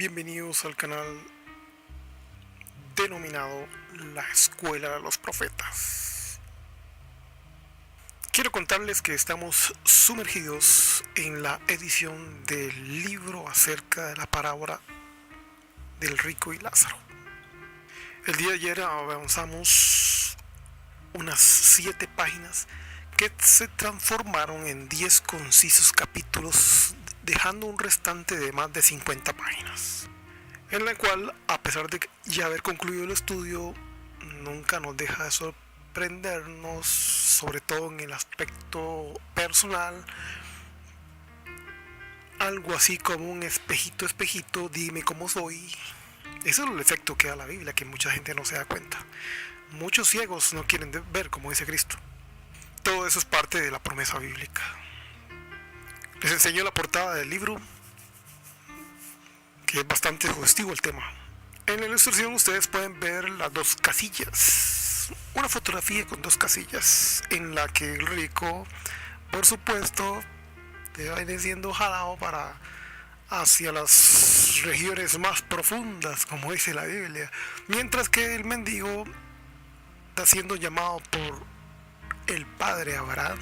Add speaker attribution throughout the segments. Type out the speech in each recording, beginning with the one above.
Speaker 1: Bienvenidos al canal denominado La Escuela de los Profetas. Quiero contarles que estamos sumergidos en la edición del libro acerca de la parábola del rico y Lázaro. El día de ayer avanzamos unas 7 páginas que se transformaron en 10 concisos capítulos, dejando un restante de más de 50 páginas, en la cual, a pesar de ya haber concluido el estudio, nunca nos deja de sorprendernos, sobre todo en el aspecto personal, algo así como un espejito, espejito, dime cómo soy. Ese es el efecto que da la Biblia, que mucha gente no se da cuenta. Muchos ciegos no quieren ver como dice Cristo. Todo eso es parte de la promesa bíblica. Les enseño la portada del libro, que es bastante sugestivo el tema. En la ilustración ustedes pueden ver las 2 casillas, una fotografía con 2 casillas en la que el rico, por supuesto, va siendo jalado para hacia las regiones más profundas, como dice la Biblia, mientras que el mendigo está siendo llamado por el padre Abraham.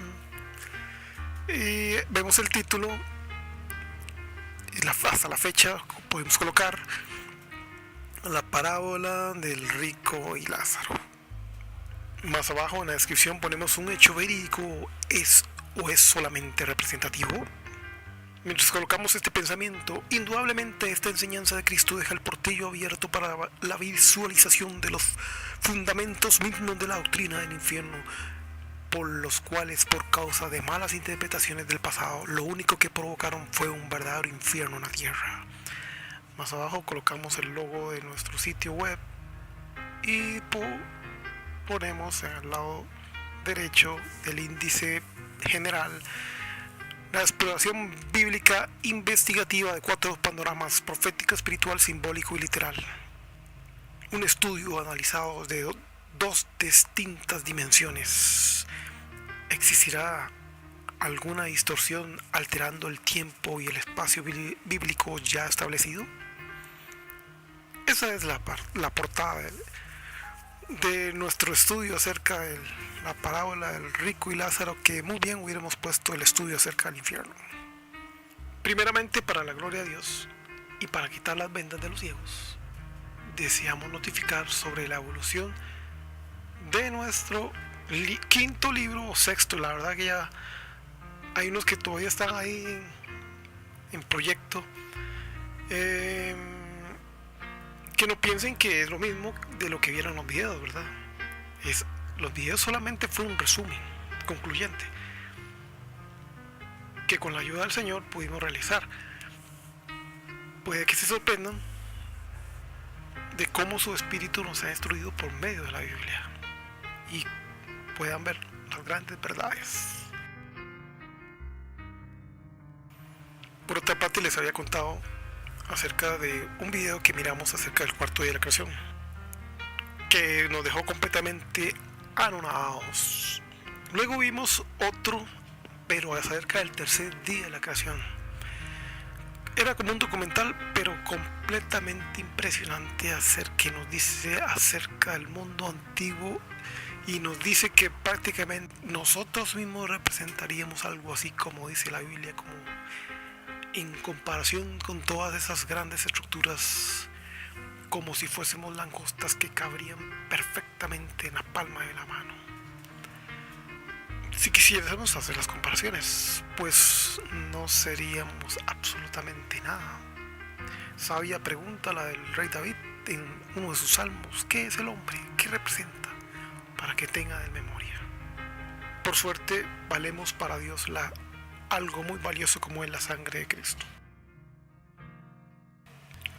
Speaker 1: Y vemos el título y hasta la fecha podemos colocar la parábola del rico y Lázaro. Más abajo en la descripción ponemos un hecho verídico, ¿es o es solamente representativo? Mientras colocamos este pensamiento, indudablemente esta enseñanza de Cristo deja el portillo abierto para la visualización de los fundamentos mismos de la doctrina del infierno, por los cuales, por causa de malas interpretaciones del pasado, lo único que provocaron fue un verdadero infierno en la tierra. Más abajo colocamos el logo de nuestro sitio web y ponemos en el lado derecho del índice general la exploración bíblica investigativa de 4 panoramas: profético, espiritual, simbólico y literal. Un estudio analizado de 2 distintas dimensiones. ¿Existirá alguna distorsión alterando el tiempo y el espacio bíblico ya establecido? Esa es la portada de nuestro estudio acerca de la parábola del rico y Lázaro, que muy bien hubiéramos puesto el estudio acerca del infierno. Primeramente, para la gloria de Dios y para quitar las vendas de los ciegos, deseamos notificar sobre la evolución de nuestro quinto libro o sexto. La verdad que ya hay unos que todavía están ahí en proyecto, que no piensen que es lo mismo de lo que vieron los videos, ¿verdad? Los videos solamente fue un resumen concluyente que con la ayuda del Señor pudimos realizar. Puede que se sorprendan de cómo su espíritu nos ha instruido por medio de la Biblia y puedan ver las grandes verdades. Por otra parte, les había contado acerca de un video que miramos acerca del cuarto día de la creación, que nos dejó completamente anonadados. Luego vimos otro, pero acerca del tercer día de la creación. Era como un documental, pero completamente impresionante, que nos dice acerca del mundo antiguo y nos dice que prácticamente nosotros mismos representaríamos algo así como dice la Biblia, como en comparación con todas esas grandes estructuras, como si fuésemos langostas que cabrían perfectamente en la palma de la mano. Si quisiéramos hacer las comparaciones, pues no seríamos absolutamente nada. Sabia pregunta la del rey David en uno de sus salmos: ¿qué es el hombre? ¿Qué representa? Para que tenga de memoria. Por suerte, valemos para Dios algo muy valioso como es la sangre de Cristo.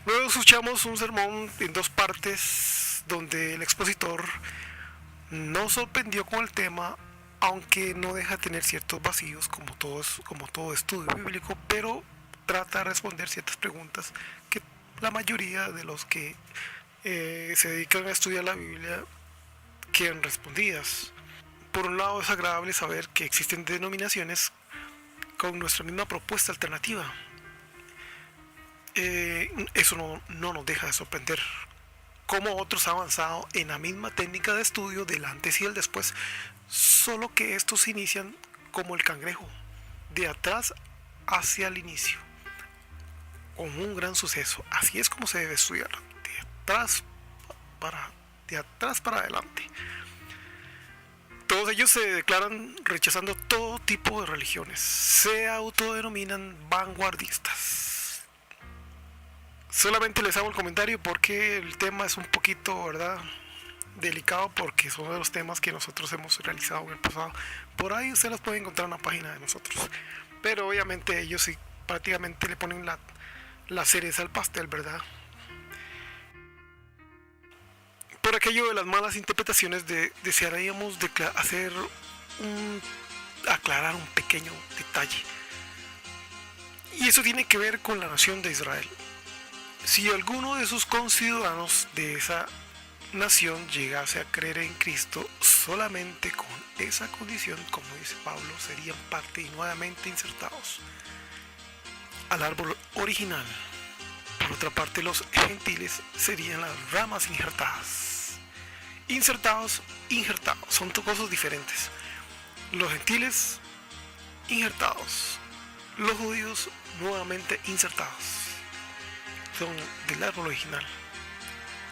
Speaker 1: Luego escuchamos un sermón en 2 partes donde el expositor nos sorprendió con el tema, aunque no deja de tener ciertos vacíos como todo estudio bíblico, pero trata de responder ciertas preguntas que la mayoría de los que se dedican a estudiar la Biblia quedan respondidas. Por un lado, es agradable saber que existen denominaciones con nuestra misma propuesta alternativa, Eso no nos deja de sorprender. Como otros han avanzado en la misma técnica de estudio del antes y el después, solo que estos inician como el cangrejo, de atrás hacia el inicio, con un gran suceso. Así es como se debe estudiar, atrás para, de atrás para adelante. Todos ellos se declaran rechazando todo tipo de religiones. Se autodenominan vanguardistas. Solamente les hago el comentario porque el tema es un poquito, ¿verdad?, delicado, porque son de los temas que nosotros hemos realizado en el pasado. Por ahí usted los puede encontrar en la página de nosotros. Pero obviamente ellos sí prácticamente le ponen la cereza al pastel, ¿verdad? Por aquello de las malas interpretaciones, desearíamos hacer aclarar un pequeño detalle. Y eso tiene que ver con la nación de Israel. Si alguno de sus conciudadanos de esa nación llegase a creer en Cristo, solamente con esa condición, como dice Pablo, serían parte y nuevamente insertados al árbol original. Por otra parte, los gentiles serían las ramas injertadas. Insertados, son dos cosas diferentes. Los gentiles injertados, los judíos nuevamente insertados, son del árbol original.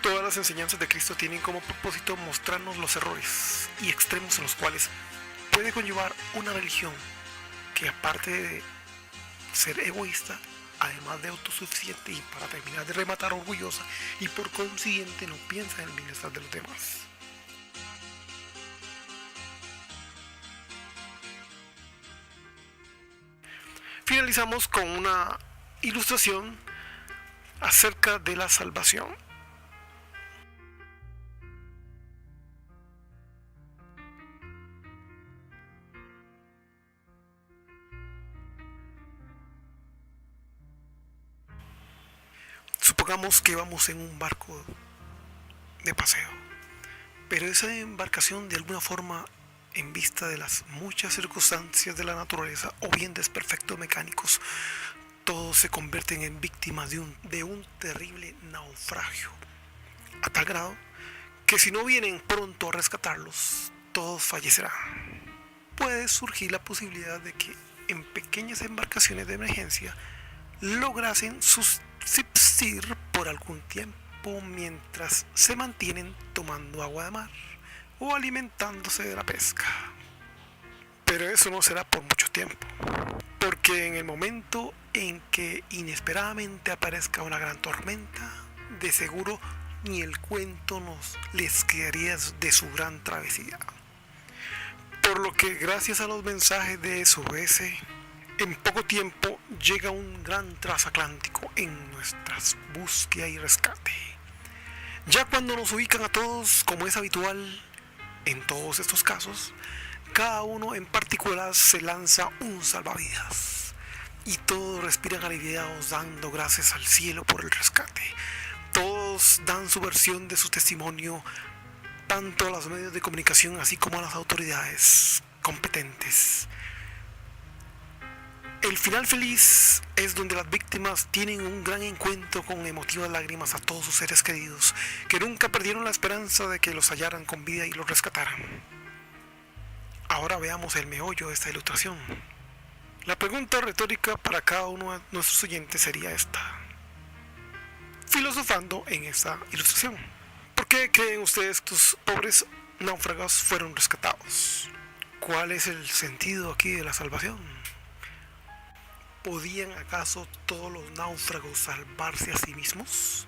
Speaker 1: Todas las enseñanzas de Cristo tienen como propósito mostrarnos los errores y extremos en los cuales puede conllevar una religión que, aparte de ser egoísta, además de autosuficiente y para terminar de rematar orgullosa, y por consiguiente no piensa en el bienestar de los demás. Finalizamos con una ilustración acerca de la salvación. Supongamos que vamos en un barco de paseo, pero esa embarcación de alguna forma, en vista de las muchas circunstancias de la naturaleza o bien desperfectos mecánicos, todos se convierten en víctimas de un terrible naufragio, a tal grado que si no vienen pronto a rescatarlos, todos fallecerán. Puede surgir la posibilidad de que en pequeñas embarcaciones de emergencia lograsen subsistir por algún tiempo mientras se mantienen tomando agua de mar o alimentándose de la pesca. Pero eso no será por mucho tiempo, porque en el momento en que inesperadamente aparezca una gran tormenta, de seguro ni el cuento les quedaría de su gran travesía. Por lo que gracias a los mensajes de SOS, en poco tiempo llega un gran transatlántico en nuestras búsqueda y rescate. Ya cuando nos ubican a todos, como es habitual en todos estos casos, cada uno en particular se lanza un salvavidas y todos respiran aliviados dando gracias al cielo por el rescate. Todos dan su versión de su testimonio tanto a los medios de comunicación así como a las autoridades competentes. El final feliz es donde las víctimas tienen un gran encuentro con emotivas lágrimas a todos sus seres queridos, que nunca perdieron la esperanza de que los hallaran con vida y los rescataran. Ahora veamos el meollo de esta ilustración. La pregunta retórica para cada uno de nuestros oyentes sería esta, filosofando en esta ilustración: ¿por qué creen ustedes que estos pobres náufragos fueron rescatados? ¿Cuál es el sentido aquí de la salvación? ¿Podían acaso todos los náufragos salvarse a sí mismos?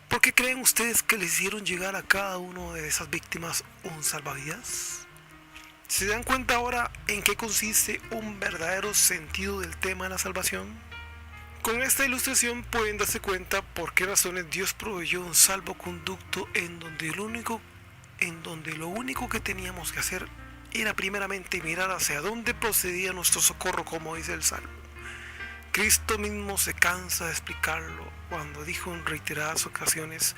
Speaker 1: ¿Por qué creen ustedes que les hicieron llegar a cada uno de esas víctimas un salvavidas? ¿Se dan cuenta ahora en qué consiste un verdadero sentido del tema de la salvación? Con esta ilustración pueden darse cuenta por qué razones Dios proveyó un salvoconducto en donde lo único que teníamos que hacer era primeramente mirar hacia dónde procedía nuestro socorro, como dice el Salmo. Cristo mismo se cansa de explicarlo cuando dijo en reiteradas ocasiones: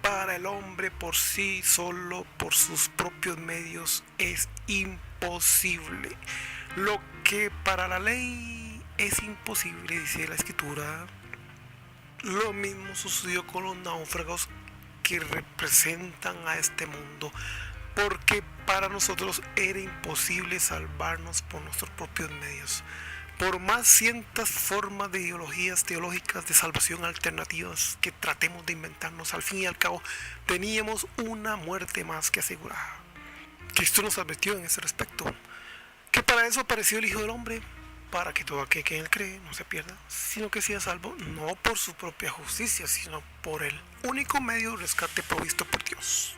Speaker 1: para el hombre por sí solo, por sus propios medios, es imposible. Lo que para la ley es imposible, dice la Escritura, Lo mismo sucedió con los náufragos que representan a este mundo, porque para nosotros era imposible salvarnos por nuestros propios medios. Por más cientas formas de ideologías teológicas de salvación alternativas que tratemos de inventarnos, al fin y al cabo teníamos una muerte más que asegurada. Cristo nos advirtió en ese respecto, que para eso apareció el Hijo del Hombre, para que todo aquel que en él cree no se pierda, sino que sea salvo, no por su propia justicia, sino por el único medio de rescate provisto por Dios.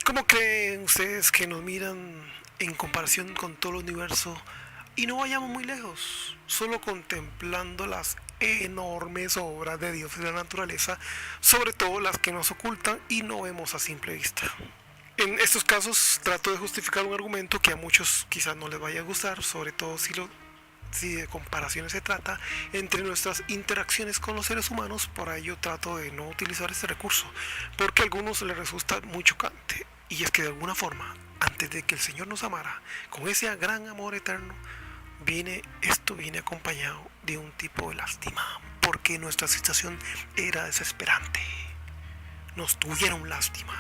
Speaker 1: ¿Cómo creen ustedes que nos miran en comparación con todo el universo? Y no vayamos muy lejos, solo contemplando las enormes obras de Dios y la naturaleza, sobre todo las que nos ocultan y no vemos a simple vista. En estos casos trato de justificar un argumento que a muchos quizás no les vaya a gustar, sobre todo si de comparaciones se trata entre nuestras interacciones con los seres humanos. Por ello trato de no utilizar este recurso, porque a algunos les resulta muy chocante, y es que de alguna forma, antes de que el Señor nos amara con ese gran amor eterno, viene acompañado de un tipo de lástima, porque nuestra situación era desesperante, nos tuvieron lástima.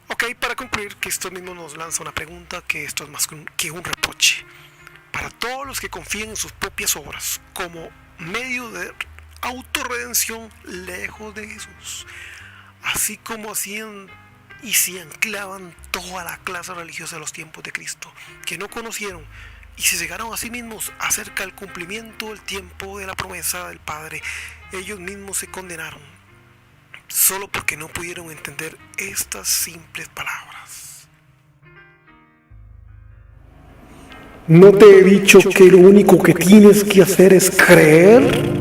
Speaker 1: Ok, para concluir, que esto mismo nos lanza una pregunta, que esto es más que un reproche para todos los que confían en sus propias obras como medio de autorredención lejos de Jesús, así como hacían y se anclaban toda la clase religiosa de los tiempos de Cristo, que no conocieron y se cegaron a sí mismos acerca del cumplimiento del tiempo de la promesa del Padre. Ellos mismos se condenaron solo porque no pudieron entender estas simples palabras.
Speaker 2: ¿No te he dicho que lo único que tienes que hacer es creer?